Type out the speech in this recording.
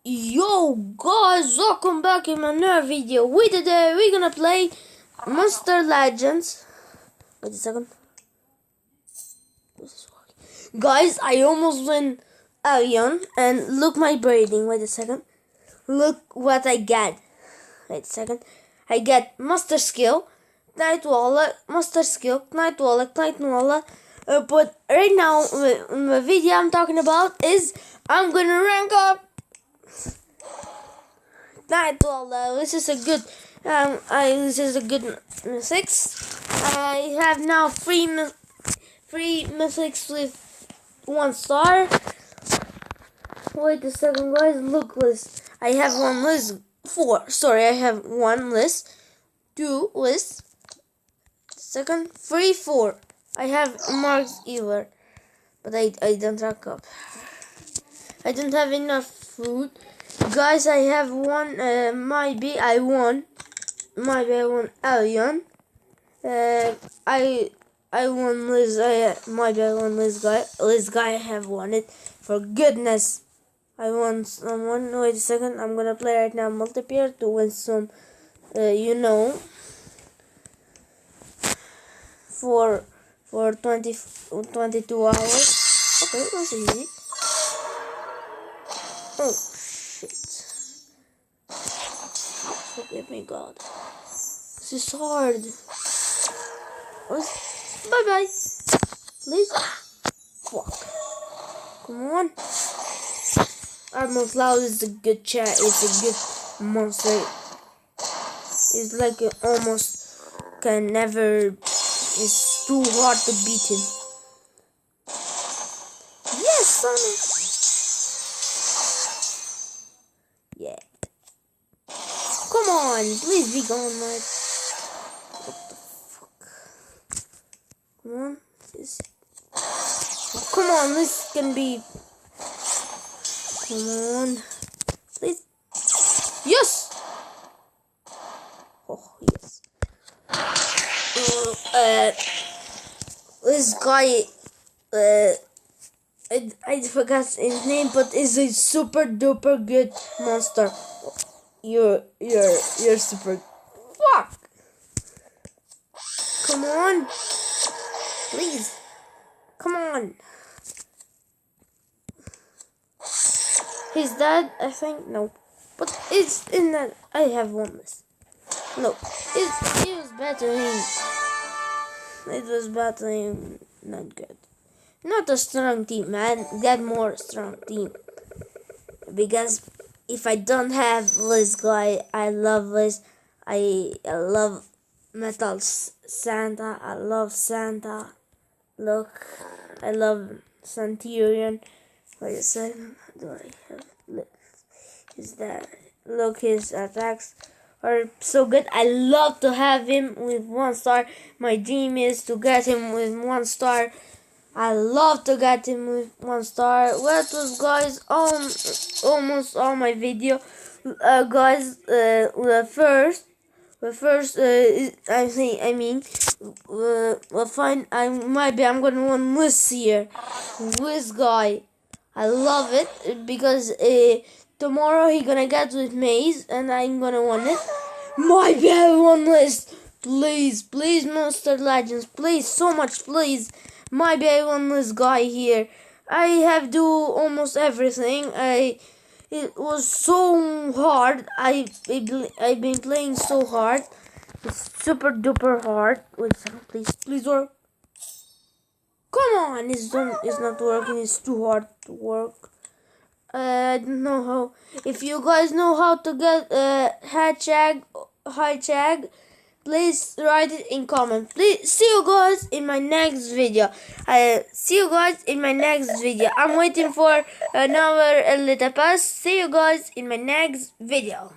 Yo guys, welcome back in another video. Today we're gonna play Monster Legends. Wait a second. Guys, I almost win Alien, and look my breeding. Wait a second. Look what I get. Wait a second. I get Master Skill, Knight Wallet, Master Skill, Knight Wallet, Knight Wallet. But right now, the video I'm talking about is I'm gonna rank up Knight Wallet. This is a good. This is a good 6. I have now three mythics with 1 star. Wait a second, guys. Look, list. I have 1 list. 4. Sorry, I have 1 list. 2 list. Second, 3, 4. I have marks either, but I don't rank up. I don't have enough food. Guys, I have one. Maybe I won Alien. I won Liz. Maybe I won Liz guy. Liz guy, I have won it. For goodness, I won someone. Wait a second. I'm gonna play right now multiplayer to win some. For 22 hours. Okay, that's easy. Oh shit! Forgive me, God. This is hard. Bye bye. Please. Fuck. Come on. Almost Loud is a good chat. It's a good monster. It's like it almost can never. It's too hard to beat him. Yes, Sonic. Yeah. Come on, please be gone, Mike. What the fuck? Come on. Come on, this can be. Come on. Please. Yes! Oh, yes. This guy. I forgot his name, but is a super duper good monster. You're super. Fuck! Come on, please. Come on. He's dead, I think. No, but it's in that. I have one list. No, it was battling. It was battling. Not good. Not a strong team, man. Get more strong team. Because if I don't have this guy, I love this. I love Metal Santa. I love Santa. Look, I love Centurion. Wait a second. Do I have? Look, is that? Look, his attacks are so good. I love to have him with 1 star. My dream is to get him with 1 star. I love to get him with 1 star. That was, guys, almost all my video. Guys, the first, I'm gonna win this year. This guy, I love it because tomorrow he gonna get with Maze and I'm gonna win it. Maybe I won this. Please, Monster Legends, please, so much, please. Maybe I won this guy here. I have do almost everything. It was so hard. I've been playing so hard. It's super duper hard. Wait a second, please work. Come on, it's not working. It's too hard to work. I don't know how. If you guys know how to get high tag, please write it in comment. Please see you guys in my next video. I'm waiting for another little pass. See you guys in my next video.